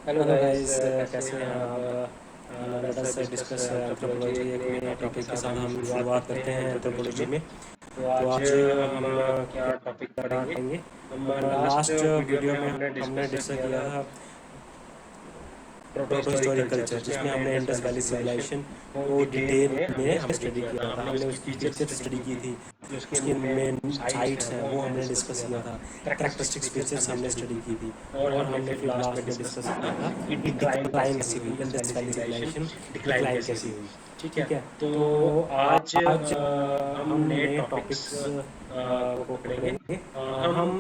Hello guys, कैसे हैं आप? Let us discuss anthropology. एक नए टॉपिक के साथ हम शुरुआत करते हैं एंथ्रोपोलॉजी में। तो आज हम क्या टॉपिक पढ़ेंगे? हम लास्ट वीडियो में हमने डिस्कस किया था प्रोटोहिस्टोरिक कल्चर, जिसमें हमने इंडस वैली सिविलाइजेशन को डिटेल में हमने स्टडी किया था। हमने उसकी फीचर्स स्टडी की थी, उसकी मेन साइट्स हैं वो हमने डिस्कस किया था। कैरेक्टरिस्टिक्स फीचर्स हमने स्टडी की थी। और हमने फिर लास्ट में डिस्कस किया था कि डिक्लाइन कैसी हुई, इंडस वैली सिविलाइजेशन डिक्लाइन कैसी हुई। ठीक है, तो आज हम नए टॉपिक्स को पढ़ेंगे। हम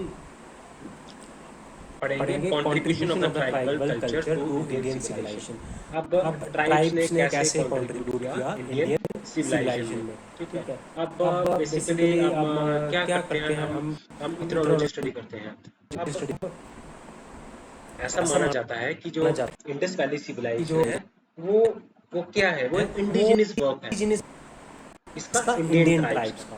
पढ़ेंगे contribution of the tribal culture to Indian civilisation. अब ट्राइब्स ने कैसे कंट्रीब्यूट किया इंडियन सिविलाइजेशन में। ठीक है, अब बेसिकली हम क्या करते हैं, हम इथनोलॉजी स्टडी करते हैं। अब ऐसा माना जाता है कि जो इंडस वैली सिविलाइजेशन है वो क्या है, वो इंडिजिनस वर्क है इसका इंडियन ट्राइब्स का।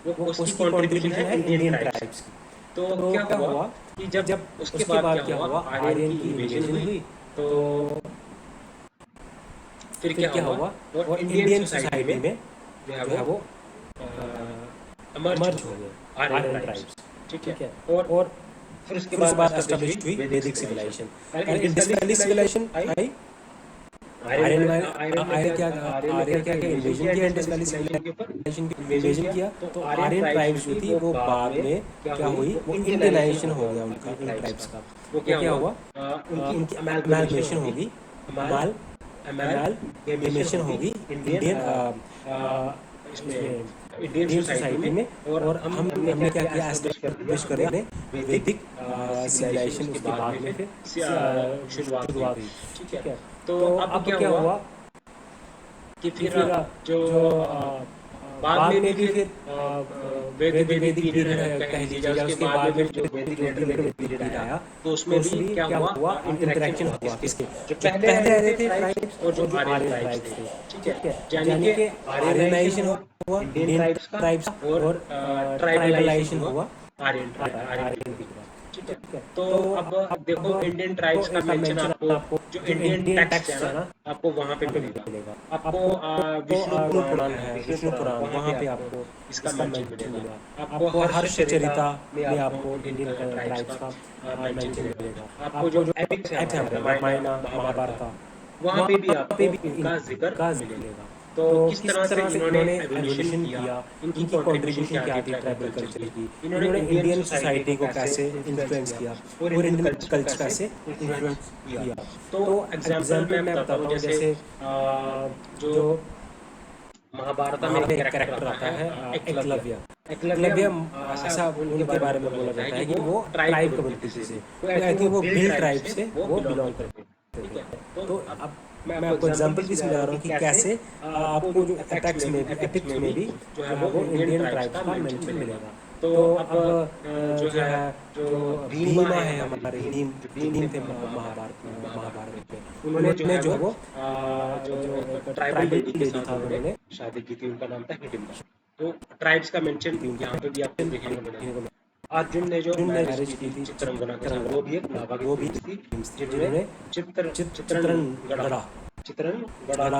वो उसकी कंट्रीब्यूशन है इंडियन ट्राइब्स की। तो क्या हुआ कि जब उसके बाद क्या हुआ, आर्यन की इन्वेजन हुई। तो फिर क्या हुआ, और इंडियन सोसाइटी में जो है वो मर्ज हो गए आर्यन ट्राइब्स। ठीक है, और फिर उसके बाद एस्टेब्लिश हुई वैदिक सिविलाइजेशन। पहले इंडस वैली सिविलाइजेशन आई, आर्यन क्या इन्वेजन किया इंडस वैली सिविलाइजेशन की, इन्वेजन किया। तो आर्यन ट्राइब्स जो थी वो बाद में क्या हुई, वो इंडियनाइजेशन हो गया उनका, इन ट्राइब्स का। वो क्या हुआ, उनकी अमालगमेशन होगी, अमालगमेशन होगी इंडियन सोसाइटी में। और हमने क्या किया, एस्टेब्लिश कर दिया वैदिक सिविलाइजेशन। उसके बाद में फिर शुरुआत हुई। ठीक है, तो अब क्या हुआ कि फिर जो बाद में भी फिर वैदिक पीरियड कह लीजिए, या उसके बाद में जो वैदिक पीरियड आया, तो उसमें भी क्या हुआ, इंटरेक्शन हुआ किसके, जो पहले रहे थे ट्राइब्स और जो आर्यन ट्राइब्स थे। ठीक है, यानी कि आर्यनाइजेशन हुआ इंडियन ट्राइब्स और ट्राइबलाइजेशन हुआ आर्यन की तरफ। ठीक है, तो अब देखो इंडियन ट्राइब्स का मेंशन आपको जो इंडियन टेक्स्ट है ना, आपको वहां पे मिलेगा। आपको विष्णु पुराण है, विष्णु पुराण, वहां पे आपको इसका मेंशन मिलेगा। आपको हर्ष चरिता में आपको इंडियन ट्राइब्स का मेंशन मिलेगा। आपको जो एपिक्स है रामायण महाभारत, वहां पे भी आपको इनका जिक्र मिलेगा। तो किस तरह से इन्होंने एवोल्यूशन किया, इनकी कंट्रीब्यूशन क्या थी ट्राइबल कल्चर की, इन्होंने इंडियन सोसाइटी को कैसे इन्फ्लुएंस किया और इंडियन कल्चर कैसे इन्फ्लुएंस किया। तो एग्जाम्पल मैं बताता हूँ, जैसे जो महाभारत में एक कैरेक्टर आता है एकलव्य। एकलव्य ऐसा उनके बारे में बोला जाता है कि वो ट्राइब कम्युनिटी से, आई थिंक वो भिल ट्राइब से वो बिलोंग करते थे। ठीक है, तो अब मैं आपको एग्जांपल भी समझा रहा हूँ कि कैसे आपको जो एपिक्स में भी जो है वो इंडियन ट्राइब्स का मेंशन मिलेगा। तो अब जो है, जो भीमा है हमारे, भीम थे महाभारत में, उन्होंने जो है वो जो ट्राइबल लेडी था उन्होंने शादी की थी, उनका नाम था हिडिंबा। तो ट्राइब्स का मेंशन यहाँ पे भी आपको देखने को मिलेगा। अर्जुन ने जो मैरिज की थी चित्रंगना के साथ, वो भी एक नागा की क्वीन थी, जिन्होंने चित्रनगड़ा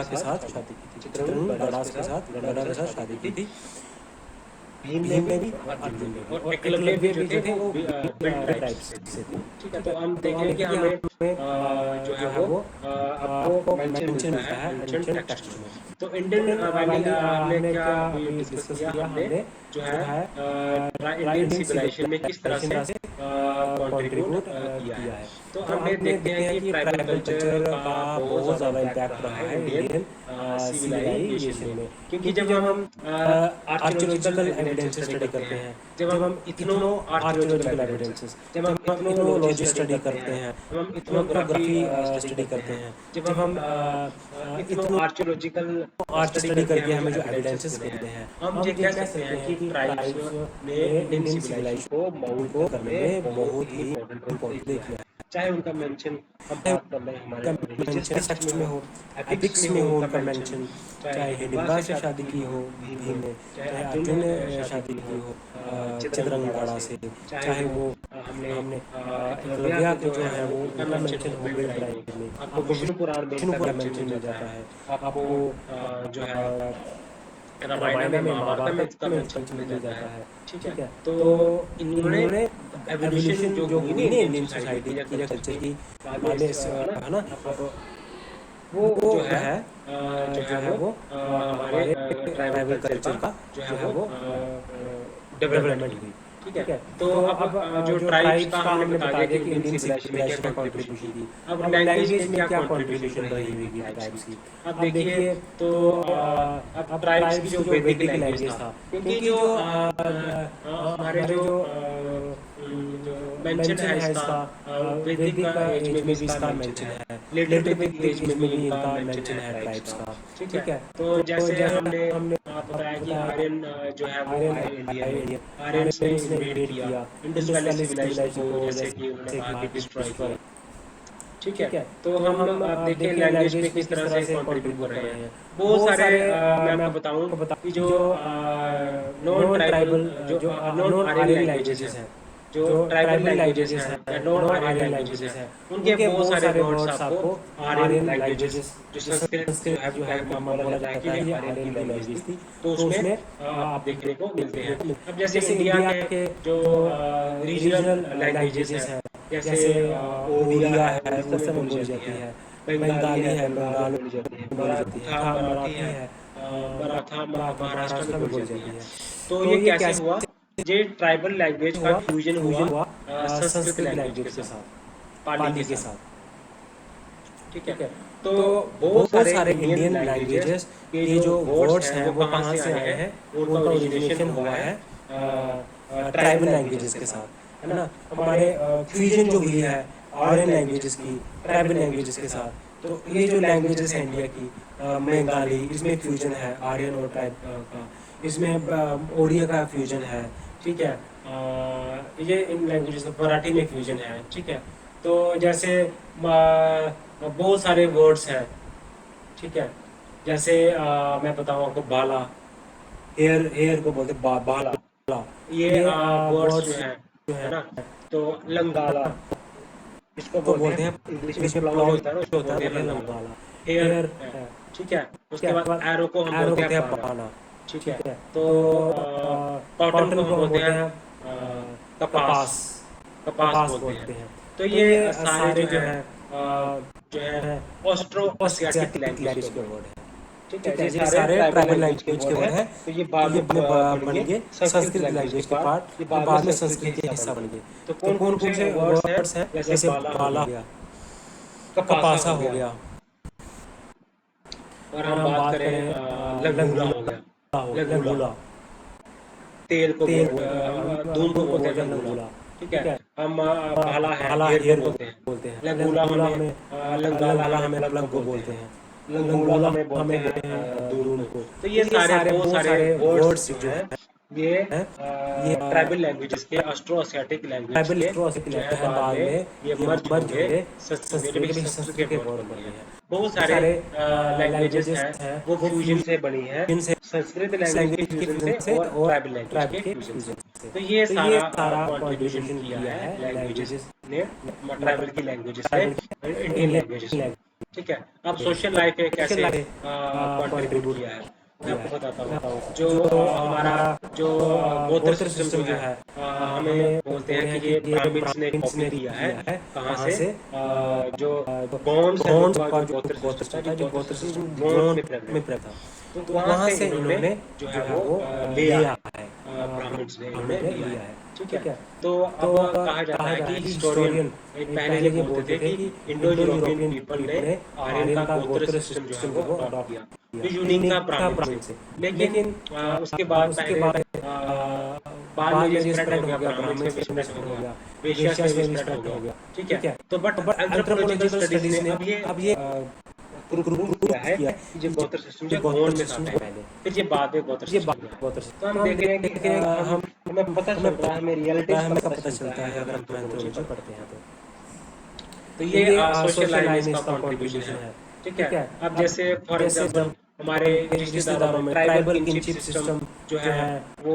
के साथ शादी की थी, चित्रनगड़ा के साथ शादी की थी। भीम ने भी और अर्जुन ने भी, और एकलव्य भी जो थे वो भिल ट्राइब्स से थे। ठीक है, तो हम देखेंगे कि हमें जो है वो आपको मेंशन मिलता है एंशिएंट टेक्स्ट में। तो इंडियन वैली हमने क्या अभी डिस्कस किया, हमने जो है इंडियन सिविलाइजेशन में किस तरह से कंट्रीब्यूट किया है। तो हमें देखते हैं कि ट्राइबल कल्चर का बहुत ज़्यादा इम्पैक्ट रहा है इंडियन सिविलाइजेशन में। क्योंकि जब हम आर्कियोलॉजिकल एविडेंसेस स्टडी करते हैं, जब हम इथनो आर्कियोलॉजिकल एविडेंसेस, जब हम इथनोलॉजी स्टडी करते हैं, जब हम इथनोग्राफी स्टडी करते हैं, जब हम इथनो आर्ट स्टडी करके हमें जो एविडेंसेस मिलते हैं, हम ये कह सकते हैं कि ट्राइब्स ने इंडियन सिविलाइजेशन को माउंट करने में बहुत ही इम्पोर्टेंट प्ले किया है। चाहे उनका मेंशन हम बात कर रहे हैं हमारे रिलीजियस टेक्स्ट में हो, एपिक्स में हो उनका मेंशन, चाहे हिडिंबा से शादी की हो भीम ने, चाहे अर्जुन ने शादी की हो चित्रंगड़ा से, चाहे वो हमने एकलव्य के जो है वो उनका मेंशन हो बेल ड्राइव में, आपको विष्णु पुराण मेंशन मिल जाता है, आपको जो है रामायण में महाभारत में इसका मेंशन मिल जाता है। ठीक है, तो इन्होंने एवोल्यूशन जो हुई ना इंडियन सोसाइटी की या कल्चर की बाद में है ना, वो जो है हमारे ट्राइबल कल्चर का जो है वो डेवलपमेंट हुई। ठीक है, तो अब जो ट्राइब्स का हमने बता दिया कि इंडियन सिविलाइजेशन में क्या कंट्रीब्यूशन थी। अब लैंग्वेज में क्या कंट्रीब्यूशन रही होगी ट्राइब्स की। अब देखिए तो अब ट्राइब्स की जो वैदिक लैंग्वेज था, क्योंकि जो हमारे जो मेंशन है इसका वैदिक एज में भी इसका मेंशन है, लेटर वैदिक एज में भी इनका मेंशन है ट्राइब्स का। ठीक है, तो जैसे हमने बताया कि आर्यन जो है वो आए इंडिया में, आर्यंस ने इन्वेड किया इंडस वैली सिविलाइजेशन को, जैसे कि उन्होंने कहा कि डिस्ट्रॉय किया। ठीक है, तो हम अब देखें लैंग्वेज में किस तरह से कंट्रीब्यूट कर रहे हैं। बहुत सारे मैं आपको बताऊं कि जो नॉन ट्राइबल जो नॉन आर्यन लैंग्वेजेस हैं, जो ट्राइबल लैंग्वेजेस हैं या नॉन आर्यन लैंग्वेजेस हैं, उनके बहुत सारे वर्ड्स आपको आर्यन लैंग्वेजेस जो संस्कृत जो है बोला जाता है कि ये आर्यन की लैंग्वेज थी, तो उसमें आप देखने को मिलते हैं। अब जैसे इंडिया के जो रीजनल लैंग्वेजेस हैं, जैसे ओडिया है वो सब बोली जाती है, बंगाली है बंगाल में बोली जाती है, मराठी है मराठा महाराष्ट्र में बोली जाती है। तो ये कैसे हुआ, ये ट्राइबल लैंग्वेज का फ्यूजन हुआ संस्कृत लैंग्वेज के साथ, पाली के साथ। ठीक है, तो बहुत सारे इंडियन लैंग्वेजेस के जो वर्ड्स हैं वो कहाँ से आए हैं, उनका ओरिजिनेशन हुआ है ट्राइबल लैंग्वेजेस के साथ, है ना। हमारे फ्यूजन जो हुई है आर्यन लैंग्वेजेस की ट्राइबल लैंग्वेजेस के साथ, तो ये जो लैंग्वेजेस हैं इंडिया की, बंगाली इसमें फ्यूजन है आर्यन और ट्राइब का, इसमें ओडिया का फ्यूजन है। ठीक है, ये इन लैंग्वेजेस मराठी में फ्यूजन है। ठीक है, तो जैसे बहुत सारे वर्ड्स हैं। ठीक है, जैसे मैं बताऊँ आपको बाला, हेयर को बोलते बाला, ये वर्ड्स जो है ना, तो लंगाला इसको बोलते हैं, इंग्लिश में प्लाउ होता है ना उसको बोलते हैं लंगाला, हेयर है। ठीक है, उसके बाद एरो को हम बोलते हैं पाना। ठीक है, तो कॉटन को हम बोलते हैं कपास, कपास बोलते हैं। तो ये सारे जो है ऑस्ट्रो एशियाटिक लैंग्वेज के वर्ड है। ठीक है, ये सारे ट्राइबल लैंग्वेज के वर्ड हैं। तो ये बाद में बन गए संस्कृत लैंग्वेज के पार्ट, ये बाद में संस्कृत के हिस्सा बन गए। तो कौन कौन से वर्ड्स हैं, जैसे बाला हो गया, कपासा हो गया, और हम बात करें लंगूला हो गया, लंगूला, तेल को धूम को बोलते हैं लंगूला। ठीक है, हम भाला है हेयर को बोलते हैं, लंगूला हमें लंगाला हमें प्लग को बोलते हैं, लंगूला में बोलते हैं दून को। तो ये सारे बहुत सारे वर्ड्स जो है ये ट्राइबल लैंग्वेजेस के ऑस्ट्रो एशियाटिक लैंग्वेज के बाद में ये मर्ज होंगे संस्कृत के वर्ड बने हैं। बहुत सारे लैंग्वेजेस हैं वो फ्यूजन से बनी है, संस्कृत लैंग्वेज के फ्यूजन से और ट्राइबल लैंग्वेज के फ्यूजन से। तो ये सारा कंट्रीब्यूशन किया है लैंग्वेजेस ने, ट्राइबल की लैंग्वेजेस ने इंडियन लैंग्वेजेस में। ठीक है, अब सोशल लाइफ में कैसे कंट्रीब्यूट किया है मैं आपको बताता हूँ। जो हमारा जो गोत्र सिस्टम जो है, हमें बोलते हैं कि ये ब्राह्मण्स ने कॉपी किया है। कहाँ से, जो गौंड का जो गोत्र सिस्टम था, जो गोत्र सिस्टम गौंड में था, तो वहाँ से इन्होंने जो है वो लिया है, ब्राह्मण्स ने इन्होंने लिया है। ठीक है, तो अब कहा जाता है कि हिस्टोरियन पहले ये बोलते थे कि इंडो यूरोपियन पीपल ने आर्यन का गोत्र सिस्टम जो है वो अडॉप्ट किया, तो यूनिक था ब्राह्मण से। लेकिन उसके बाद में ये स्प्रेड हो गया, ब्राह्मण में स्प्रेड हो गया, वेश्यास में भी स्प्रेड हो गया। ठीक है, तो बट एंथ्रोपोलॉजिकल स्टडीज ने अब ये प्रूव किया है कि जो गोत्र सिस्टम जो गौंड में था पहले, फिर ये बाद में गोत्र सिस्टम है। तो हम देख रहे हैं कि हमें पता चल रहा है, हमें रियलिटी का पता चलता है अगर हम एंथ्रोपोलॉजी पढ़ते हैं तो ये सोशल लाइफ का कंट्रीब्यूशन है। ठीक है, अब जैसे फॉर एग्जांपल हमारे रिश्तेदारों में ट्राइबल किनशिप सिस्टम जो है वो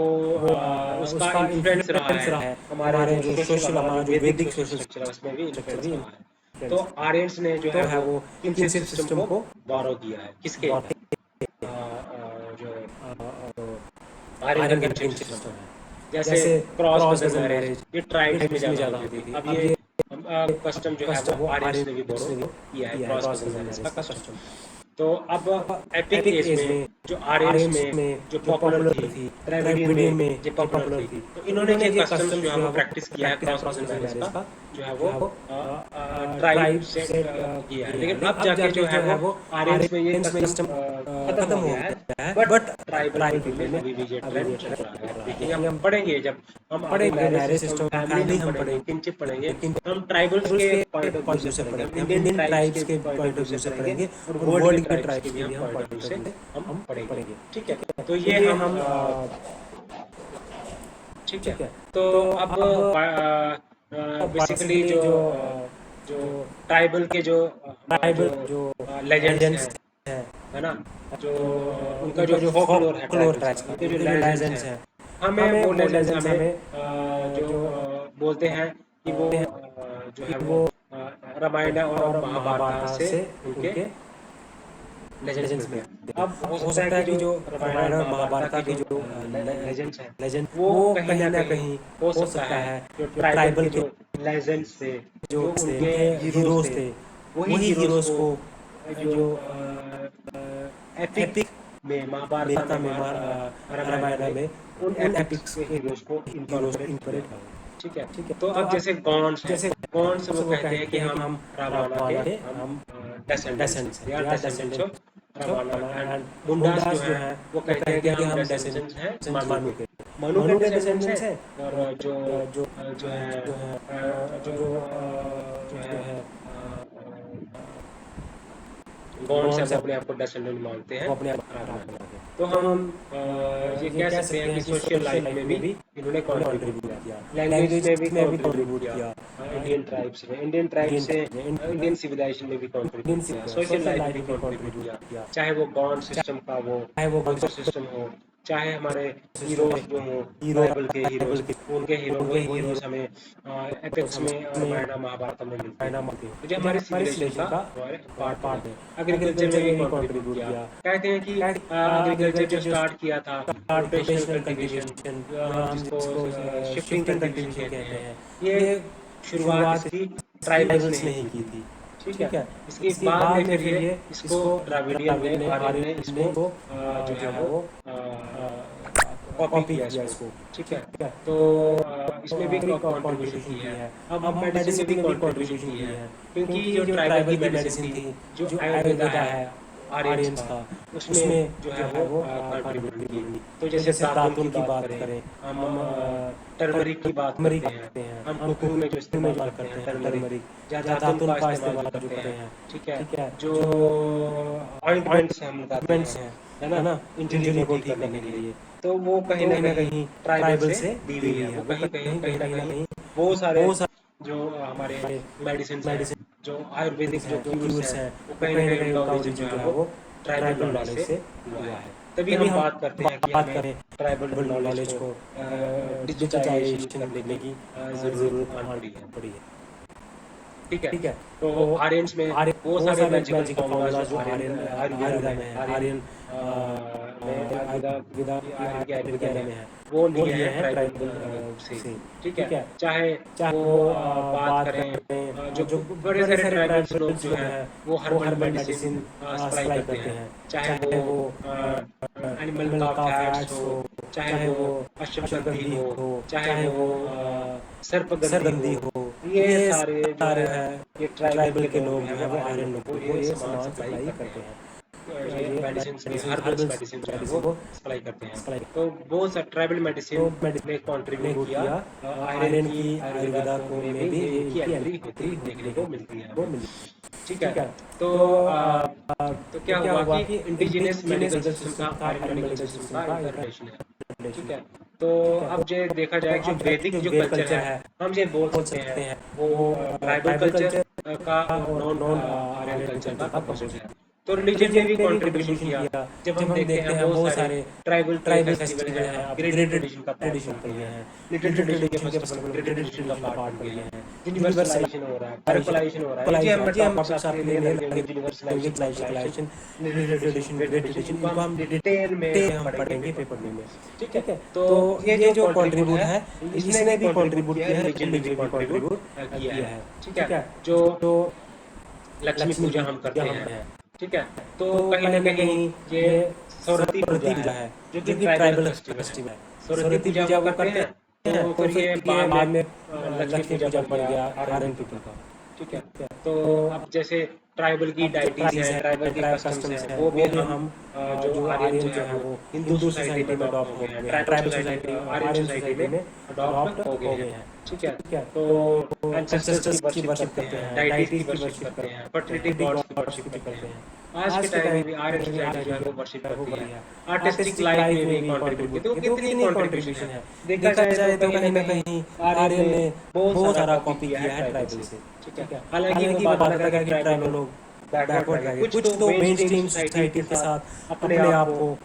उसका इन्फ्लुएंस रहा है हमारे जो सोशल, हमारा जो वैदिक सोशल स्ट्रक्चर है उसमें भी इन्फ्लुएंस रहा है। तो आर्यंस ने जो है वो किनशिप सिस्टम को बोरो किया है। किसके? जो आर्यन किनशिप सिस्टम है, जैसे क्रॉस कजन मैरिज, ये ट्राइब्स में ज्यादा होती थी। अब ये कस्टम जो है वो आर्यंस ने भी बोरो किया है, क्रॉस कजन मैरिज का कस्टम। तो अब एपिक एज में जो आर्यंस में जो पॉपुलर थी, द्रविडियन में जो पॉपुलर थी, तो इन्होंने ये कस्टम्स जो है वो प्रैक्टिस किया है क्रॉस कजन मैरिज का, जो है वो ट्राइब से किया है। लेकिन अब जाके जो है वो आर्यंस में ये कस्टम खत्म हो गया है, बट ट्राइबल पीपल में अभी भी ये ट्रेंड चल रहा है। देखिए हम पढ़ेंगे, जब हम पढ़ेंगे मैरिज सिस्टम, फैमिली हम पढ़ेंगे, किनशिप पढ़ेंगे, हम ट्राइबल्स के पॉइंट ऑफ व्यू से पढ़ेंगे, इंडियन ट्राइब्स के पॉइंट ऑफ व्यू से पढ़ेंगे, और वर्ल्ड के ट्राइब्स के भी हम पॉइंट ऑफ व्यू से हम पढ़ेंगे। ठीक है, तो ये हम ठीक है। तो अब बेसिकली जो ट्राइबल के जो लेजेंड्स हैं, है ना, जो उनका जो फोकलोर है, उनके जो लेजेंड्स हैं, हमें वो लेजेंड्स हमें जो बोलते हैं कि वो जो है वो रामायण और महाभारत से उनके लेजेंड्स में। अब हो सकता है कि जो रामायण और महाभारत के जो लेजेंड्स हैं वो कहीं ना कहीं हो सकता है जो ट्राइबल के लेजेंड्स थे, जो उनके हीरोज थे, वही हीरोज को जो एपिक में, महाभारत में, रामायण में उन एपिक्स के हीरोज को इनकरेक्ट। ठीक है, तो अब जैसे गॉड्स वो कहते हैं कि हम रावण के हम डेसेंडेंट्स हैं, डेसेंडेंट्स ऑफ रावण। एंड मुंडास जो है वो कहते हैं कि हम डेसेंडेंट्स हैं मनु के, मनु के डेसेंडेंट्स हैं। और जो है गॉड्स सब अपने आप को डेसेंडेंट मानते हैं, अपने आप रावण। तो हम ये कह सकते हैं कि सोशल लाइफ में भी इन्होंने कंट्रीब्यूट किया, लैंग्वेज में भी कंट्रीब्यूट किया, इंडियन ट्राइब्स से इंडियन सिविलाइजेशन में भी कंट्रीब्यूट किया, सोशल लाइफ में भी कंट्रीब्यूट किया, चाहे वो गॉड सिस्टम का वो कल्चर सिस्टम हो, चाहे हमारे हीरोज जो हो, ट्राइबल के हीरोज, उनके हीरोज हमें एपिक्स में रामायण महाभारत में मिलते हैं, जो हमारे सिविलाइजेशन का पार्ट है। एग्रीकल्चर में भी कंट्रीब्यूट किया। कहते हैं कि एग्रीकल्चर जो स्टार्ट किया था, रोटेशनल कल्टीवेशन, जिसको शिफ्टिंग कल्टीवेशन कहते हैं, ये शुरुआत इसकी ट्राइबल्स ने ही की थी। ठीक है, इसके बाद में फिर ये इसको द्रविडियन ने, आर्यन ने इसको जो है वो कॉपी किया इसको। ठीक है, तो इसमें भी कंट्रीब्यूशन की है। अब मेडिसिन में भी कंट्रीब्यूशन की है, क्योंकि जो ट्राइबल की मेडिसिन थी, जो आयुर्वेदा है आर्यंस का, उसमें जो है वो कंट्रीब्यूट की। तो जैसे दातुन की बात करें, हम टर्मरिक की बात करते हैं, हम कुकिंग में जो इस्तेमाल करते हैं टर्मरिक, दातुन का इस्तेमाल करते हैं। ठीक है, जो ऑइंटमेंट्स हम लगाते हैं, है ना, इंजरी को ठीक करने के लिए, तो वो कहीं ना कहीं ट्राइबल से दी हुई है। वो कहीं ना कहीं वो सारे जो हमारे मेडिसिन जो आयुर्वेदिक जो क्यूर्स हैं, वो कहीं ना कहीं उनका ओरिजिन जो है वो ट्राइबल नॉलेज से हुआ है। तभी हम बात करते हैं कि हमें ट्राइबल नॉलेज को डिजिटाइजेशन करने की जरूरत पड़ी है। ठीक है, तो आर्यंस में वो सारे मैजिकल फॉर्मूला जो आयुर्वेदा में है, आर्यन आयुर्वेदा में है, वो लिए हैं ट्राइबल से। ठीक है, चाहे वो बात करें जो बड़े सारे ट्राइबल्स लोग जो हैं वो हर्बल मेडिसिन सप्लाई करते हैं, चाहे वो एनिमल का फैट्स हो, चाहे वो अश्वगंधी हो, चाहे वो सर्पगंधी हो, ये सारे जो है ये ट्राइबल के लोग हैं, वो आर्यन लोग को ये सामान सप्लाई करते हैं। ये मेडिसिन हर्बल मेडिसिन जो है वो सप्लाई करते हैं। तो बहुत सा ट्राइबल मेडिसिन ने कंट्रीब्यूट किया आयरन की आयुर्वेदा को में भी की एंट्री होती देखने को मिलती है। ठीक है, तो क्या हुआ कि इंडिजिनस मेडिकल सिस्टम का आयरन मेडिकल सिस्टम का इंटरप्रिटेशन है। ठीक है, तो अब जो देखा जाए जो वैदिक जो कल्चर है, हम ये बोल सकते हैं वो ट्राइबल कल्चर का नॉन आर्यन कल्चर का कंपोजिट है। तो रिलीजन ने भी कंट्रीब्यूशन किया। जब हम देखते हैं बहुत सारे ट्राइबल फेस्टिवल हैं, ग्रेटेड ट्रेडिशन का पार्ट बन गए हैं, लिटिल ट्रेडिशन के फेस्टिवल ग्रेटेड ट्रेडिशन का पार्ट बन गए हैं, यूनिवर्सलाइजेशन हो रहा है, पर्पलाइजेशन हो रहा है। ये हम टॉपिक्स आपके लिए लगेंगे, universalisation, parochialisation, little tradition, great tradition, इनको हम डिटेल में हम पढ़ेंगे पेपर में। ठीक है, तो ये जो कंट्रीब्यूट है, इसने भी कंट्रीब्यूट किया है, रिलीजन ने भी कंट्रीब्यूट किया है। ठीक है, जो लक्ष्मी पूजा हम करते हैं, ठीक है, तो कहीं ना कहीं ये सरस्वती पूजा है, जो कि ट्राइबल फेस्टिवल है। सरस्वती पूजा वो करते हैं, तो फिर ये बाद में लक्ष्मी पूजा बन गया आर्यन पीपल का। ठीक है, तो अब जैसे ट्राइबल की डाइटीज है, ट्राइबल के कस्टम्स है, वो भी हम जो आर्यन जो है वो हिंदू सोसाइटी में अडॉप्ट हो गए हैं, ट्राइबल सोसाइटी, आर्यन सोसाइटी में अडॉप्ट हो गए हैं। ठीक है, तो एंसेस्टर्स की वर्शिप करते हैं, डाइटीज की वर्शिप करते हैं, फर्टिलिटी गॉड्स की वर्शिप करते हैं। आज के टाइम में भी आर्यन सोसाइटी जो है वो वर्शिप करती है। आर्टिस्टिक लाइफ में भी कंट्रीब्यूट, तो कितनी कंट्रीब्यूशन है। देखा जाए तो कहीं ना कहीं आर्यन ने बहुत सारा कॉपी किया है ट्राइबल से। ठीक है, हालांकि वो बात अलग है कि ट्राइबल लोग बैकवर्ड रह गए, कुछ तो मेन स्ट्रीम सोसाइटी के साथ अपने आप को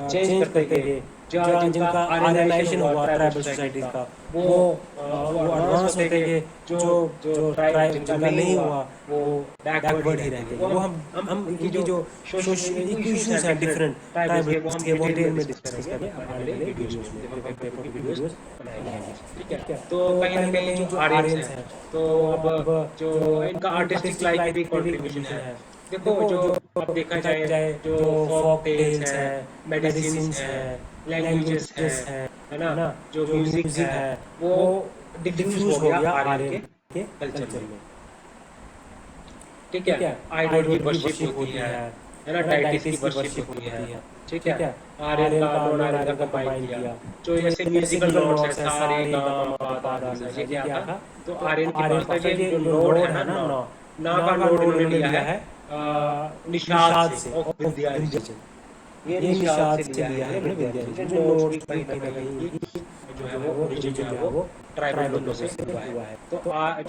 चेंज करते गए। जिनका आर्यनाइजेशन हुआ ट्राइबल सोसाइटीज का, वो एडवांस होते गए। जो ट्राइब जिनका नहीं हुआ वो बैकवर्ड ही रह गए। वो हम इनकी जो इश्यूज हैं डिफरेंट ट्राइबल के, वो डिटेल में डिस्कस करेंगे आने वाले वीडियोस में, पेपर वीडियोस बनाएंगे। ठीक है, तो कहीं ना कहीं जो आर्यंस हैं, तो अब जो इनका आर्टिस्टिक लाइफ में भी कंट्रीब्यूशन है। देखो, जो अब देखा जाए जो फोक टेल्स है, मेडिसिन्स है, लैंग्वेजेस है ना, जो म्यूजिक है, वो डिफ्यूज हो गया आर्यन के कल्चर में। ठीक है, आइडल की वर्शिप होती है ना, डाइटिस की वर्शिप होती है। ठीक है, आर्यन का नॉन आर्यन का कंबाइन किया। जो जैसे म्यूजिकल नोट्स है, सा रे गा मा पा धा नी सा, ये क्या था, तो आर्यन के पास का ये जो नोड है ना, ना का नोड इन्होंने लिया है निषाद से और विंध्याचल। ये निषाद से लिया है विंध्याचल। जो नोड कहीं ना कहीं जो है वो ओरिजिन जो है वो ट्राइबल लोगों से हुआ है। तो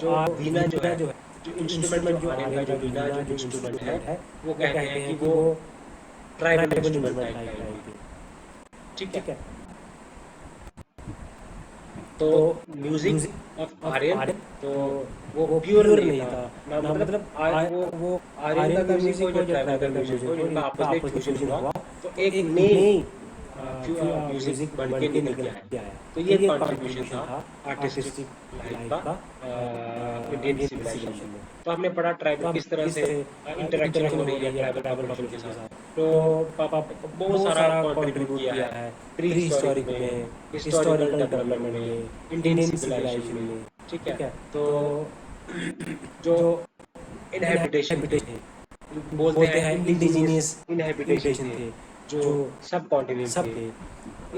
जो वीणा जो है, जो इंस्ट्रूमेंट जो आर्यन का जो वीणा जो इंस्ट्रूमेंट है, वो कहते हैं कि वो ट्राइबल इंस्ट्रूमेंट टाइप है। ठीक है, तो म्यूजिक ऑफ आर्यन, तो वो प्योर नहीं था ना, मतलब वो आर्यन का म्यूजिक हो, जो ट्राइबल का म्यूजिक हो, इनका आपस में फ्यूजन हुआ, तो एक नई म्यूजिक बन के निकल के आया। तो ये कंट्रीब्यूशन था आर्टिस्टिक लाइफ का इंडियन सिविलाइजेशन में। तो हमने पढ़ा ट्राइबल किस तरह से इंटरेक्शन हो रही है ट्राइबल पॉपुलेशन के साथ। तो बहुत सारा कंट्रीब्यूट किया है प्री हिस्टोरिक में, हिस्टोरिकल डेवलपमेंट में, इंडियन सिविलाइजेशन में। ठीक है, तो जो इनहैबिटेशन बोलते हैं, इंडिजिनियस इनहैबिटेशन थे, जो सब कॉन्टिनेंट थे,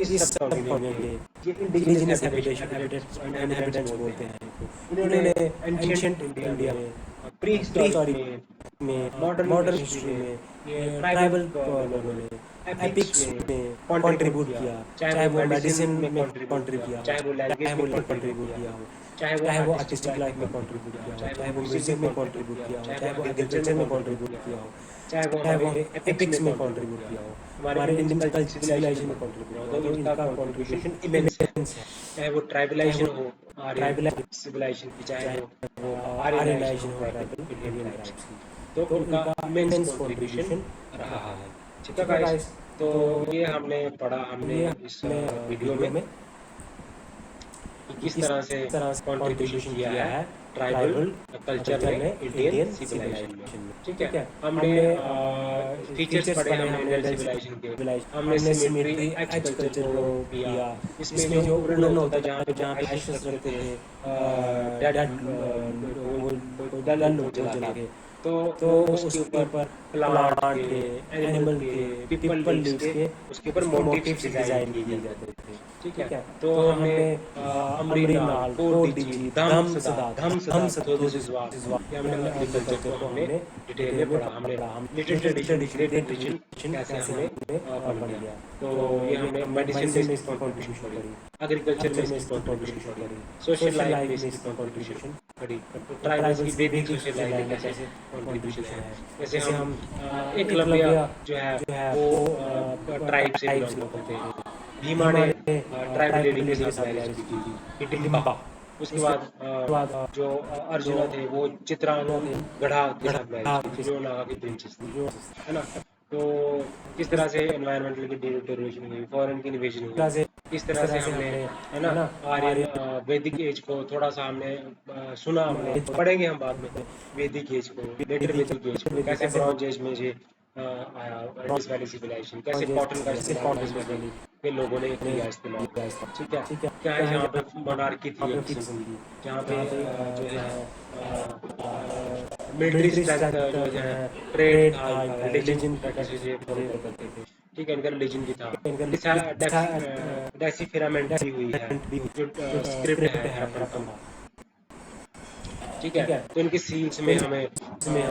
इस सब कॉन्टिनेंट के ये इंडिजिनियस इनहैबिटेंट्स बोलते हैं। इन्होंने एंशिएंट इंडिया में, प्री हिस्टोरिक में, मॉडर्न हिस्ट्री में, ट्राइबल लोगों ने एपिक्स में कंट्रीब्यूट किया। चाहे वो मेडिसिन में कंट्रीब्यूट किया, चाहे वो लैंग्वेज में कंट्रीब्यूट किया हो, चाहे वो आर्टिस्टिक लाइफ में कंट्रीब्यूट किया हो, चाहे वो म्यूजिक में कंट्रीब्यूट किया हो, चाहे वो एग्रीकल्चर में कंट्रीब्यूट किया हो, चाहे वो एपिक्स में कंट्रीब्यूट किया हो, हमारे इंडियन सिविलाइजेशन में कंट्रीब्यूट किया हो, तो इनका कंट्रीब्यूशन इमेंस है। चाहे वो ट्राइबलाइजेशन हो, ट्राइबल सिविलाइजेशन की, चाहे वो आर्यनाइजेशन हो ट्राइबल इंडियन ट्राइब्स की, तो उनका इमेंस कंट्रीब्यूशन रहा है। ठीक है गाइस, तो ये हमने पढ़ा इस वीडियो में किस तरह से कंट्रीब्यूशन किया है ट्राइबल कल्चर में इंडियन सिविलाइजेशन में। ठीक है, हमने फीचर्स पढ़े हमने इंडियन सिविलाइजेशन के, हमने सिमेट्री एग्रीकल्चर को किया। इसमें जो उड़न होता है, जहाँ पे एशेस रखते थे, डल लोग जला के, तो उसके ऊपर प्लांट के, एनिमल के, पीपल लीव्स के, उसके ऊपर मोटिव्स डिजाइन किए जाते थे। ठीक है, तो हमने अमरीनाल, कोडिची, धम सदा, धम सदोजिवा, ये हमने एग्रीकल्चर को हमने डिटेल में पढ़ा। हमने लिटिल ट्रेडिशन, ग्रेट ट्रेडिशन कैसे हमने पढ़ लिया। तो ये हमने मेडिसिन में इसकी कंट्रीब्यूशन करी, एग्रीकल्चर में इसकी कंट्रीब्यूशन करी, सोशल लाइफ में इसकी कंट्रीब्यूशन करी, ट्राइबल्स की बेसिक सोशल लाइफ में कैसे कंट्रीब्यूशन है। जैसे जैसे हम हम एकलव्य एकलव्य जो है जो है वो वो ट्राइब से ट्राइब से बिलोंग करते थे। बिलोंग भीमा ने भीमा ने ट्राइबल लेडी ट्राइबल के लेडी के साथ साथ मैरिज मैरिज की की थी। थी। हिडिंबा। हिडिंबा। उसके उसके बाद बाद जो जो अर्जुना थे वो चित्रांगन थे गढ़ा के साथ मैरिज गढ़ा की थी, के जो नागा की प्रिंसेस थी, जो है ना। तो किस तरह से एनवायरमेंटल की डिटोरेशन हुई, फॉरेन की इन्वेजन हुई, किस इस तरह से तरह से हमने, हमने है ना, है ना आर्यन आर्य वैदिक एज को थोड़ा सा हमने सुना, हमने पढ़ेंगे हम बाद में वैदिक एज को, लेटर वेदिक वैदिक एज को, वेदिक कैसे कैसे ब्रॉन्ज एज में ये आया इंडस वैली सिविलाइजेशन, कैसे कॉटन का जैसे इस्तेमाल कॉटन इंडस की वैली वैली के लोगों ने ने किया इस्तेमाल। किया इसका ठीक है, ठीक है क्या है क्या है जहाँ पे जहाँ मोनार्की थी पे एक किस्म किस्म की, की जहाँ पे जहाँ पे जो जो है है मिलिट्री मिलिट्री स्ट्रेंथ स्ट्रेंथ जो जो है, है ट्रेड ट्रेड था, था इनका इनका रिलीजन रिलीजन प्रैक्टिसेस ये फॉलो फॉलो करते करते थे। थे ठीक है, इनका रिलीजन भी था। इनका डेसिफिरामेंट भी हुई है, भी जो जो स्क्रिप्ट है स्क्रिप्ट है हड़प्पन का। हड़प्पन का ठीक है, ठीक है तो इनकी सील्स तो में हमें इसमें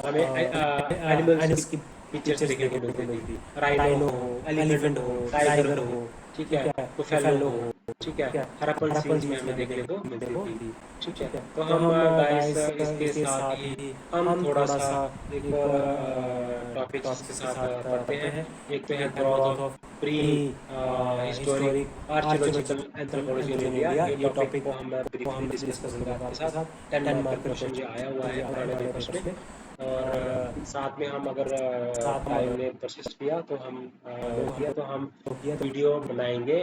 हमें एनिमल्स की एनिमल्स की पिक्चर्स पिक्चर्स देखने को देखने को मिलती थी। मिलती राइनो राइनो हो, हो एलिफेंट एलिफेंट हो, हो टाइगर टाइगर हो, हो ठीक है, ठीक है बुफेलो बुफेलो हो, हो ठीक है, ठीक है हड़प्पन हड़प्पन सील्स में चीज में हमें हमें देखने को देखने मिलती को थी। मिलती ठीक है, ठीक है तो तो हम हम गाइस गाइस इसके इसके साथ साथ ही ही हम हम थोड़ा थोड़ा सा सा एक एक और और टॉपिक्स इसके टॉपिक्स के साथ साथ पढ़ते पढ़ते हैं। हैं एक तो है एक है growth growth of of pre pre historic historic archaeological archaeological anthropology in anthropology in India. India ये ये टॉपिक टॉपिक को हम को ब्रीफली हम डिस्कस डिस्कस करेंगे करेंगे आपके आपके साथ। साथ 10 10 मार्कर मार्कर क्वेश्चन जो आया हुआ क्वेश्चन है जो आया पुराने हुआ है पेपर्स में। पेपर्स में और और साथ में हम अगर साथ में टाइम ने परसिस्ट किया तो हम लोग किया तो हम हो गया तो वीडियो बनाएंगे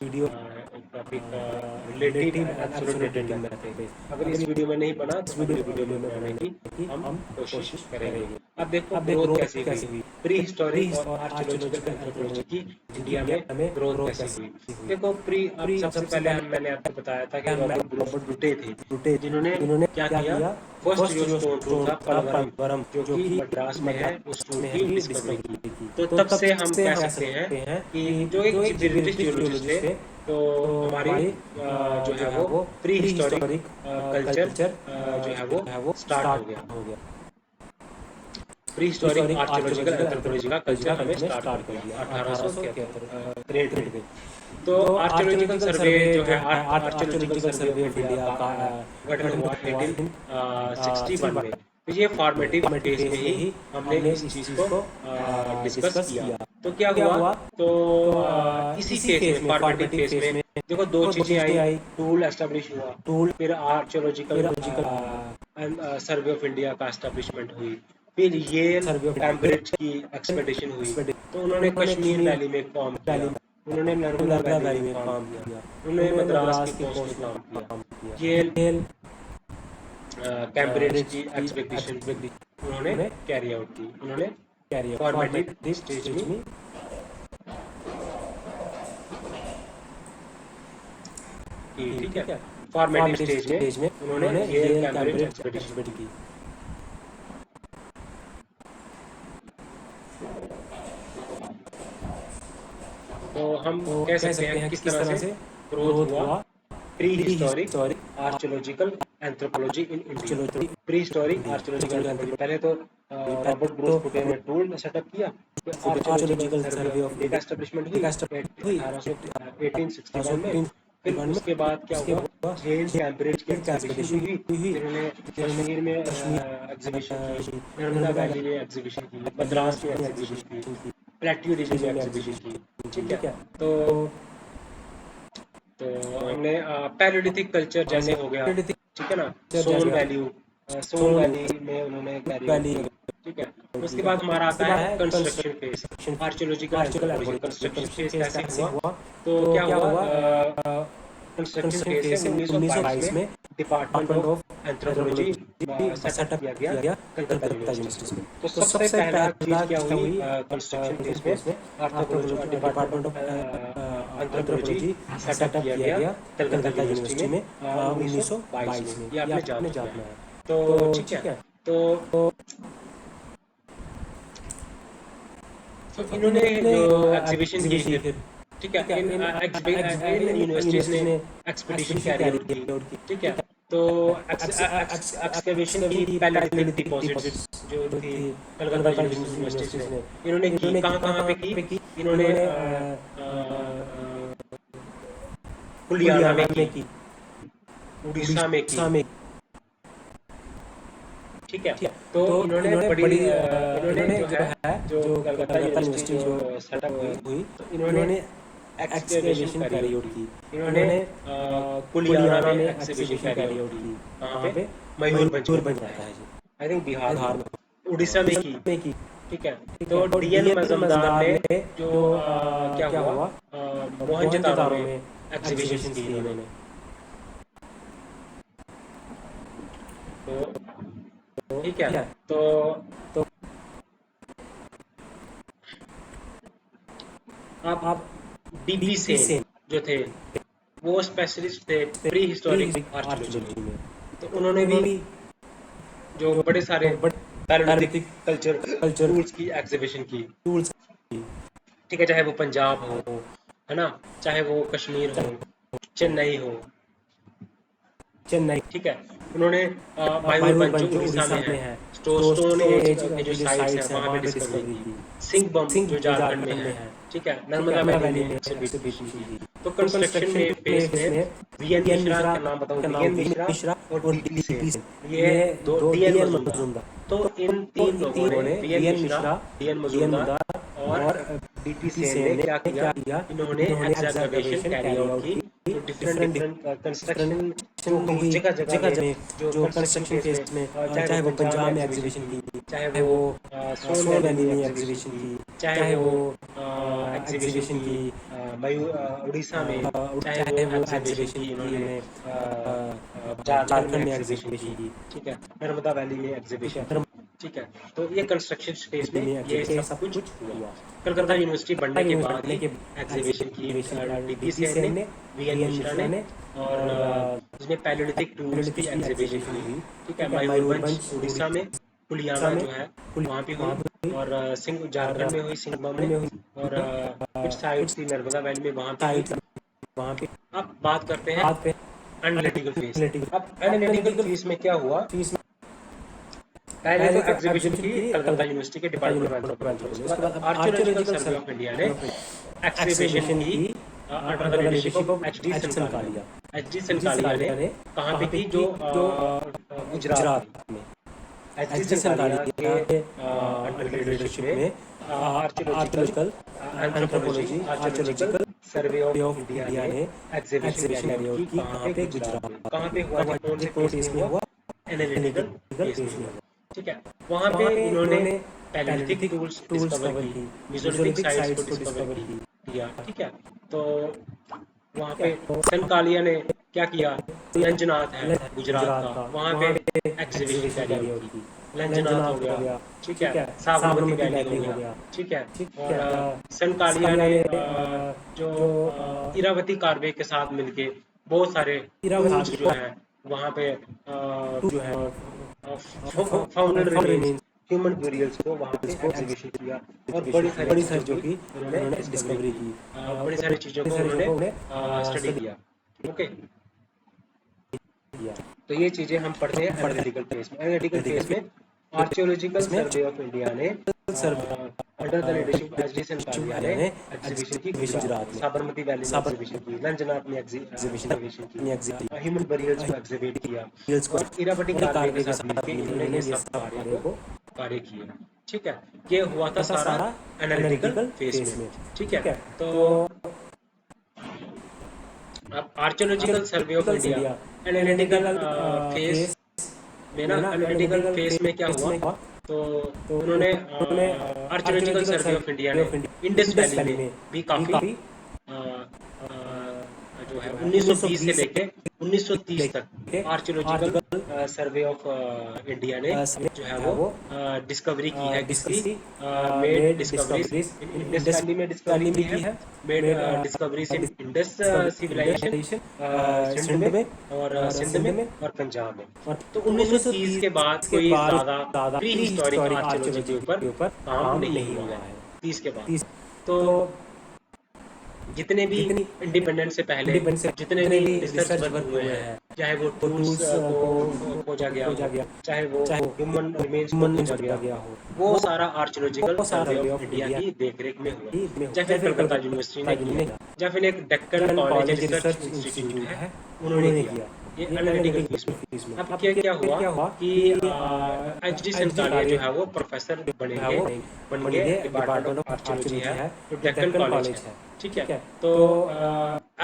वीडियो एक topic relative relative and and absolute absolute dating dating method पे। मेथड पे अगर अगर इस वीडियो में नहीं बना तो इस अगली वीडियो वीडियो में में बनाने की की हम हम कोशिश कोशिश करेंगे। करेंगे अब देखो अब देखो ग्रोथ ग्रोथ कैसी हुई, कैसे हुई प्री प्री हिस्टोरिक और और आर्कियोलॉजिकल आर्कियोलॉजिकल एंथ्रोपोलॉजी की एंथ्रोपोलॉजी की इंडिया में इंडिया में ग्रोथ ग्रोथ कैसी हुई। कैसे हुई देखो प्री प्री सबसे सबसे पहले पहले मैंने आपको बताया था कि मैं रॉबर्ट ब्रूस रॉबर्ट ब्रूटे थे, ब्रूटे जिन्होंने जिन्होंने क्या क्या किया, किया फर्स्ट फर्स्ट जो जो स्टोन टूल स्टोन था था पलवरम, पलवरम जो जो कि कि मद्रास में है, उस मद्रास टूल में की है डिस्कवरी की। डिस्कवरी की तो तो तब तब से हम से कह हम कह सकते हैं सकते हैं कि कि जो एक जो एक ब्रिटिश ब्रिटिश जियोलॉजिस्ट थे, जियोलॉजिस्ट थे तो तो हमारी हमारी जो है वो pre pre historic historic culture culture जो है वो जो है वो स्टार्ट हो गया। स्टार्ट हो गया pre historic historic archaeological archaeological anthropology का एंथ्रोपोलॉजी कल्चर का हमें कल्चर में स्टार्ट कर स्टार्ट कर दिया दिया 1873 1873 में। में तो तो आर्कियोलॉजिकल आर्कियोलॉजिकल सर्वे सर्वे जो जो है है archaeological archaeological survey of survey of India India का का गठन हुआ हुआ इन 1861 में। 61 तो ये फॉर्मेटिव फॉर्मेटिव फेज में फेज में ही ही हमने हमने इस इस चीज चीज को को डिस्कस डिस्कस किया। किया तो क्या क्या हुआ, हुआ तो तो इसी इसी फेज में फेज में फॉर्मेटिव फॉर्मेटिव फेज फेज में में देखो दो दो चीजें चीजें आई, आई टूल एस्टेब्लिश हुआ, टूल फिर आर्कियोलॉजिकल फिर लॉजिकल सर्वे ऑफ इंडिया का एस्टेब्लिशमेंट हुई, फिर येल सर्वे ऑफ कैम्ब्रिज की एक्सपेडिशन हुई। तो एक्सपेडिशन उन्होंने उन्होंने कश्मीर कश्मीर वैली में काम किया, वैली उन्होंने नर्मदा नर्मदा वैली वैली में में काम काम किया, किया उन्होंने उन्होंने मद्रास की मद्रास की कोस्ट में कोस्ट में काम किया, काम किया येल येल कैम्ब्रिज ब्रिज की की एक्सपेडिशन एक्सपेडिशन उन्होंने उन्होंने कैरी आउट की, उन्होंने कैरियर फॉर्मेटिव फॉर्मेटिव स्टेज में स्टेज में की। की ठीक है, ठीक है फॉर्मेटिव फॉर्मेटिव स्टेज में स्टेज में उन्होंने उन्होंने Yale Yale Cambridge Cambridge expedition की। एक्सपेडिशन की तो हम तो कह कह सकते सकते हैं हैं कि कि किस किस तरह तरह से से ग्रोथ ग्रोथ हुआ हुआ pre pre historic historic archaeological anthropology in India. Archaeology pre historic India archaeological anthropology archaeological पहले तो रॉबर्ट ब्रूस तो पुटे ने टूल सेटअप किया, फिर archaeological archaeological survey survey of of India का इंडिया एस्टेब्लिशमेंट हुई हुई 1861 में। 1861 फिर में उसके बाद क्या उसके हुआ, बाद जेल कैम्ब्रिज की का एक्सपेडिशन भी एक्सपेडिशन हुई, हुई जिन्होंने जिन्होंने कश्मीर में कश्मीर एग्जीबिशन की, नर्मदा नर्मदा वैली में एग्जीबिशन की, वैली में मद्रास में एग्जीबिशन की, एग्जीबिशन की प्लेट्यू रीजन में रीजन में एग्जीबिशन की। एग्जीबिशन की ठीक है, ठीक है तो तो तो हमने पैलेलिथिक कल्चर जैसे हो गया, ठीक है ना, सोन वैल्यू, सोन सोन वैली में उन्होंने कैरी आउट वैली की। ठीक है, उसके ठीक है बाद हमारा उसके आता बाद है है construction phase, construction archaeological archaeological anthropology. Anthropology construction construction phase phase कैसे कैसे हुआ, हुआ तो तो क्या क्या हुआ, हुआ कंस्ट्रक्शन कंस्ट्रक्शन फेज से फेज से 1922 1922 में में department department of of anthropology anthropology setup setup किया गया किया गया कलकत्ता कलकत्ता यूनिवर्सिटी यूनिवर्सिटी में। में तो तो सबसे सबसे पहला चीज पहला क्या चीज क्या हुई हुई कंस्ट्रक्शन फेज में, फेज में आर्थ्रोपोलॉजी डिपार्टमेंट ऑफ एंथ्रोपोलॉजी सेटअप किया गया कलकत्ता यूनिवर्सिटी में 1922 में। ये आपने जान रखना है। तो ठीक है, ठीक है तो तो इन्होंने जो जो एग्जीबिशन की एग्जीबिशन फिर, फिर ठीक है, ठीक है इन इन यूनिवर्सिटीज ने यूनिवर्सिटीज ने expedition expedition carry carry out की। आउट की ठीक है, तो एक्सकवेशन की एक्सकवेशन की पैलेलिथिक पैलेलिथिक डिपॉजिट्स डिपॉजिट्स जो जो थी थी कलकत्ता कलकत्ता यूनिवर्सिटीज ने, यूनिवर्सिटीज ने इन्होंने की इन्होंने कहाँ कहाँ पे की, पे की इन्होंने इन्होंने कुलियाना में कुलियाना की, में की उड़ीसा में की, उड़ीसा में ठीक है। तो इन्होंने बड़ी इन्होंने जो है जो कलकत्ता यूनिवर्सिटी जो सेटअप हुई, तो इन्होंने एक्सकैवेशन कैरी आउट की। इन्होंने कुलियाना में एक्सकैवेशन कैरी आउट की। कहाँ पे? मयूरभंज मयूर में बन जाता है जी, आई थिंक बिहार बिहार में, में, उड़ीसा में की। में की। ठीक है। ठीक तो है, तो डीएन डीएन मजूमदार मजदार ने ने जो जो क्या क्या हुआ, हुआ, मोहनजोदाड़ो मोहनजोदाड़ो में में एग्जीबिशंस एग्जीबिशंस की की इन्होंने। इन्होंने। तो तो ठीक है। ठीक है, तो तो आप आप डीपी डीपी सेन सेन जो थे वो स्पेशलिस्ट थे प्री प्री हिस्टोरिक आर्कियोलॉजी में। आर्कियोलॉजी में, तो तो उन्होंने भी उन्होंने जो जो बड़े सारे बड़े पैलेलिथिक पैरालिथिक कल्चर कल्चर टूल्स की एग्जीबिशन की। टूल्स ठीक है, चाहे वो पंजाब हो, हो, है ना, चाहे वो कश्मीर हो, चाहे चेन्नई हो। चेन्नई, ठीक है। उन्होंने मयूरभंज जो मयूरभंज जो उड़ीसा में उड़ीसा है, में है, स्टोन स्टोन एज एज के जो की जो साइट्स हैं साइट्स हैं वहां पे वहाँ पे डिस्कवरी डिस्कवरी की। की। सिंहभूम सिंह जो जो झारखंड में झारखंड है, में है, ठीक है, ठीक है, नर्मदा नर्मदा वैली वैली में में एक्सहिबिशन एक्सहिबिशन की। की। तो तो कंस्ट्रक्शन कंस्ट्रक्शन में फेज प्लेस में में वीएन वीएन मिश्रा मिश्रा का नाम बताऊं, का नाम वीएन वीएन मिश्रा मिश्रा और और डीपी डीपी सेन, सेन, ये ये दो दो डीएन डीएन मजूमदार। मजूमदार। तो तो इन तो तीन इन लोगों ने तीनों ने V N Mishra, D N D N Majumdar Majumdar और और डीपी डीपी सेन ने सेन ने क्या किया, क्या किया, इन्होंने इन्होंने एग्जागवेशन एग्जागवेशन कैरी कैरी आउट आउट की। की तो different different different different construction जो हुई हुई जगह जगह जगह में, जगह जो जो कंस्ट्रक्शन कंस्ट्रक्शन फेज में, फेज में, चाहे वो चाहे वो पंजाब में पंजाब में एग्जीबिशन एग्जीबिशन की, की, चाहे चाहे वो वो सोन सोन वैली वैली में में एग्जीबिशन एग्जीबिशन की, की, चाहे चाहे वो वो एग्जीबिशन एग्जीबिशन की की, उड़ीसा में, चाहे वो चाहे वो एग्जीबिशन एग्जीबिशन की की इन्होंने इन्होंने झारखंड में झारखंड में एग्जीबिशन की। एग्जीबिशन की। ठीक है, नर्मदा वैली में ठीक एग्जीबिशन है, की। ठीक है। तो ये कंस्ट्रक्शन स्पेस में में ये एग्जीबिशन सब सब कुछ कुछ हुआ। हुआ। कलकत्ता यूनिवर्सिटी बनने के यूनिवर्सिटी बाद बनने ही के एग्जीबिशन की एग्जीबिशन डीपी डीपी सेन ने, सेन ने, वीएन वीएन मिश्रा मिश्रा ने, ने और और इसमें पैलेलिथिक टूल्स की पैरालिथिक्स की एग्जीबिशन एग्जीबिशन हुई। हुई। ठीक है, ठीक है, मयूरभंज मयूरभंज उड़ीसा में, उड़ीसा कुलियाना में, जो है वहाँ पे हुई, वहाँ पे हुई और सिंह और झारखंड में हुई, सिंहभूम में, में हुई, और कुछ कुछ साइट्स थी नर्मदा वैली में वहाँ पे हुई। साइट्स वहाँ पे। अब बात करते हैं बात पे एनालिटिकल फेज। एनालिटिकल, अब एनालिटिकल एनालिटिकल फेज में क्या हुआ, फीस में पहले तो पहले तो एग्जीबिशन एग्जीबिशन की की कलकत्ता कलकत्ता यूनिवर्सिटी के डिपार्टमेंट ऑफ एंथ्रोपोलॉजी, उसके एंथ्रोपोलॉजी, बाद उसके बाद अब अब archaeological archaeological survey of India ने एक्सहिबिशन एक्सहिबिशन की की under the under the leadership leadership of of H D H Sankalia. Sankalia. H D G Sankalia ने सनकालिया ने कहाँ पे कहाँ पे की, की, जो गुजरात में। गुजरात में। एच डी एच डी सनकालिया के सनकालिया के अंडर लीडरशिप लीडरशिप में में archaeological archaeological anthropology archaeological archaeological survey of of India India ने ने exhibition exhibition carry carry out की। आउट की। कहाँ कहाँ पे? पे? गुजरात में। गुजरात कहाँ पे में। हुआ था? कौन से कौन फेस में देश में हुआ? हुआ? एनालिटिकल एनालिटिकल फेस में फेस में हुआ। हुआ। ठीक है। वहाँ पे वहाँ पे इन्होंने इन्होंने palaeolithic palaeolithic tools tools discover cover की, की, मेसोलिथिक मेसोलिथिक साइट्स को साइट्स को डिस्कवर डिस्कवर की। किया। ठीक है। तो वहाँ ठीक पे है, तो सनकालिया ने क्या किया, लंजनाथ है गुजरात का, गुजरात का वहाँ पे वहाँ पे exhibition exhibition carry carry out out की। की। लंजनाथ हो लंजनाथ गया। हो गया, ठीक है। ठीक है, साबरमती साबरमती वैली हो वैली हो गया। गया, ठीक है। ठीक और है, सनकालिया ने सनकालिया ने जो जो इरावती कार्वे के साथ मिलके बहुत सारे टूल्स इरावती जो है वहाँ पे जो है found found remains, remains human burials को वहाँ पे को एग्जीबिशन किया, और एग्जीबिशन की, बड़ी सारी चीज़ों जो की कि उन्होंने उन्होंने डिस्कवरी डिस्कवरी की, की, बड़ी सारी चीज़ों बड़ी को सारी उन्होंने चीज़ों को उन्हें स्टडी स्टडी किया। ओके। किया। तो ये चीजें हम पढ़ते हैं पढ़ते एनालिटिकल फेज में। एनालिटिकल फेज में हैं आर्कियोलॉजिकल इसमें सर्वे ऑफ इंडिया ने survey under the leadership H D Sankalia ने ने एग्जीबिशन की एग्जीबिशन गुजरात में, गुजरात में, साबरमती वैली में साबर एग्जीबिशन की, लंजनाथ में एग्जीबिशन एग्जीबिशन की, एग्जीबिशन ह्यूमन बरियर्स को एग्जीबिट किया, हिल्स को और इरावती कार्वे के कार्य के साथ साथ मिलकर मिलकर इन्होंने ये इन्होंने ये सब सब कार्य को कार्य किए। ठीक है। ये हुआ था पता सारा सारा एनालिटिकल एनालिटिकल फेज फेस में। में। ठीक है। तो तो अब archaeological survey of India India analytical phase face में ना, में ना एनालिटिकल एनालिटिकल फेस में क्या फेस हुआ, में हुआ, तो तो उन्होंने उन्होंने archaeological archaeological survey of India survey ने of India Indus Indus valley valley में में भी भी काफी काफी जो है जो है 1920 से 1920 लेके 1930 तक के archaeological article survey of India ने जो है वो डिस्कवरी की है, किसकी discovery made made discoveries discoveries Indus Indus valley में डिस्कवरी वैली की में है, की है, made made discoveries in Indus civilisation civilisation Sindh Sindh में, में और और सिंध सिंध में, में, और पंजाब में। और तो तो 1930 के बाद 1930 के कोई बाद ज्यादा ज़्यादा pre pre historic historic archaeology के ऊपर ऊपर काम नहीं हुआ है 30 के बाद। तो तो जितने भी जितनी इंडिपेंडेंस से पहले इंडिपेंडेंस से जितने भी रिसर्च वर्क हुए हैं, चाहे वो वो टूल्स टूल्स को को खोजा गया खोजा हो, गया, चाहे वो चाहे ह्यूमन रिमेन्स को ह्यूमन खोजा गया गया हो, हो, वो सारा आर्कियोलॉजिकल वो सारा survey survey of of India India की देखरेख में हुआ। ही में या फिर फिर कलकत्ता यूनिवर्सिटी ने किया, यूनिवर्सिटी या फिर एक डेक्कन ने college college research research institute institute है, है उन्होंने उन्होंने किया। किया। ये एनालिटिकल फेज में। अब क्या हुआ कि एच.डी. संतालिया जो है वो प्रोफेसर बनेंगे, बन गए डिपार्टमेंट ऑफ आर्कियोलॉजी है जो डेक्कन कॉलेज है, ठीक है। तो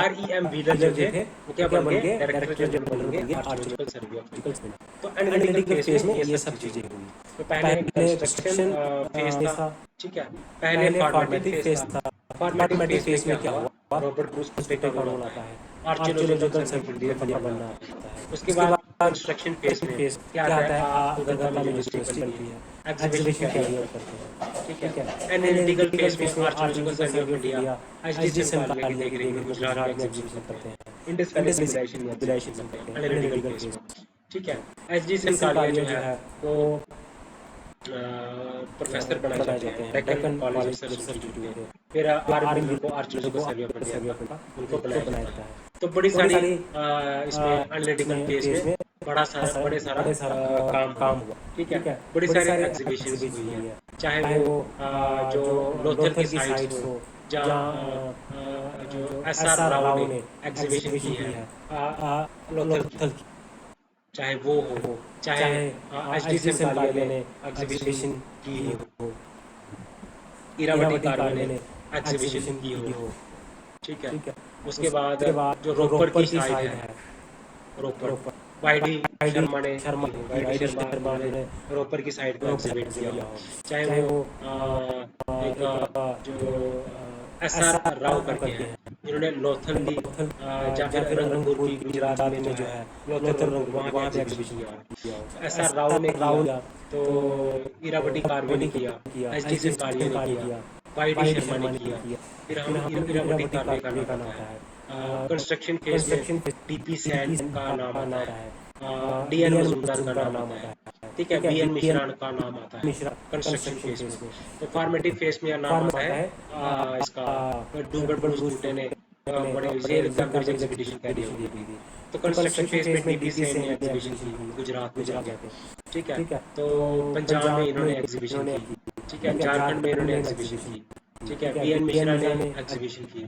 R.E.M. व्हीलर जो थे वो क्या बन गए, डायरेक्टर जनरल बन गए आर्कियोलॉजिकल सर्वे ऑफ इंडिया। तो एनालिटिकल फेज में ये सब चीजें हुई। तो पहले कंस्ट्रक्शन फेज था, ठीक है। पहले फॉर्मेटिव फेज था। फॉर्मेटिव फेज में क्या हुआ, रॉबर्ट ब्रूस कुत्ते का रोल आता है, आर्कियोलॉजिकल सर्वे ऑफ इंडिया बनना आता है। उसके बाद कंस्ट्रक्शन फेज में क्या आता है, कोलकाता में यूनिवर्सिटी बनती है, एग्जीबिशन कैरियर करते हैं, ठीक है। एनालिटिकल फेज में archaeological survey of India, H D. Sankalia की देख रही है, गुजरात में एग्जीबिशन करते हैं, इंडस वैली सिविलाइजेशन में एग्जीबिशन करते हैं एनालिटिकल फेज में, ठीक है। एच.डी. संतालिया जो है वो प्रोफेसर बनाए जाते हैं डेक्कन कॉलेज रिसर्च इंस्टीट्यूट में। फिर R.M. को आर्कियोलॉजिकल सर्वे ऑफ इंडिया उनको बनाया जाता है। तो बड़ी सारी इसमें एनालिटिकल फेज में बड़े सारा काम हुआ, ठीक है। बड़ी सारी एग्जीबिशंस हुई है, चाहे वो जो लोथल की साइट्स हो, जहाँ जो S.R. राव ने एग्जीबिशन की है लोथल की, चाहे वो हो, चाहे एच.डी. संतालिया ने एग्जीबिशन की हो, इरावती कार्वे ने एग्जीबिशन की हो, ठीक है। उसके बाद जो रोपर की साइड है, रोपर वाईडी शर्मा ने रोपर की साइड को एग्जीबिट किया हो, चाहे वो एक जो S.R. राव करके हैं जिन्होंने लोथल ली, जहाँ रंगपुर की गुजरात में जो है लोथल वहाँ पे एग्जीबिशन किया हो, S.R. राव ने किया, तो इरावती कार्वे ने किया, एच.डी. संतालिया ने किया, वाईडी शर्मा ने किया। फिर हम इरावती कार्वे का नाम आता है। कंस्ट्रक्शन फेज में टी.पी. सेन का नाम आता है, D.N. मजूमदार का नाम आता है, ठीक है। B.N. मिश्रा का नाम आता है कंस्ट्रक्शन फेज में। तो फॉर्मेटिव फेज में नाम आता है इसका डूंगर ब्रूस कुत्ते ने बड़े एग्जीबिशन कैरियर की थी। तो कंस्ट्रक्शन फेज में टी.पी. सेन ने एग्जीबिशन की गुजरात में जाके, ठीक है। तो पंजाब में इन्होंने एग्जीबिशन की, ठीक है। झारखंड में इन्होंने एग्जीबिशन की, ठीक है। B.N. मिश्रा ने एग्जीबिशन की,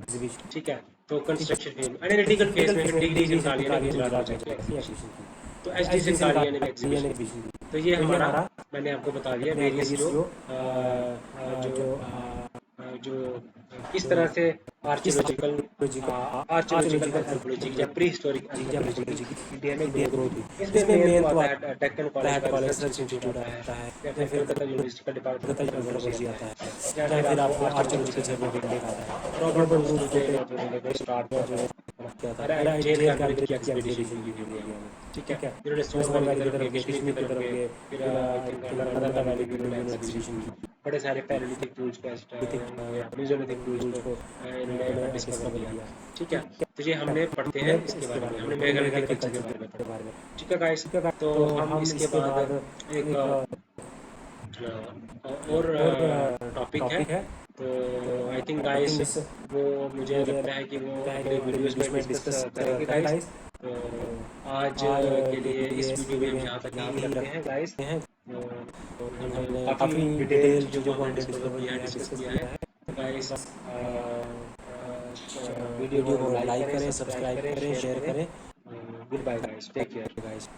ठीक है। तो कंस्ट्रक्शन फेज में एनालिटिकल फेज में डी.डी. संतालिया ने गुजरात में जाके एग्जीबिशन की, तो एच.डी. संतालिया ने एग्जीबिशन की। तो ये हमारा मैंने आपको बता दिया वेरियस जो किस तरह से आर्कियोलॉजिकल एंथ्रोपोलॉजी या प्री हिस्टोरिक एंथ्रोपोलॉजी इंडिया में ग्रोथ हुई। इसमें मेन तो आता है डेक्कन कॉलेज का रिसर्च इंस्टीट्यूट आता है, या फिर कलकत्ता यूनिवर्सिटी का डिपार्टमेंट ऑफ एंथ्रोपोलॉजी आता है, या फिर आपको आर्कियोलॉजिकल सर्वे ऑफ इंडिया आता है। रॉबर्ट ब्रूस कुत्ते स्टार्ट किया था, जेल कैबिनेट की एग्जीबिशन की हुई है, ठीक है। इन्होंने सोन वैली की तरफ गए, कश्मीर की तरफ गए, फिर नर्मदा वैली की इन्होंने एग्जीबिशन की। बड़े सारे पैलेलिथिक टूल्स को मेसोलिथिक टूल्स को इन्होंने डिस्कवर किया, ठीक है। तो ये हमने पढ़ते हैं इसके बारे में, हमने मेगालिथिक कल्चर के बारे में पढ़ा, ठीक है गाइस। तो हम इसके बाद एक और टॉपिक है, तो आई थिंक गाइस वो मुझे लगता है कि वो अगले वीडियोस में डिस्कस करेंगे गाइस। तो आज के लिए इस वीडियो में हम यहाँ तक ही रखते हैं गाइस। तो हमने काफ़ी डिटेल जो हमने डिस्कस किया है गाइस। वीडियो को लाइक करें, सब्सक्राइब करें, शेयर करें। Good bye guys, take care guys.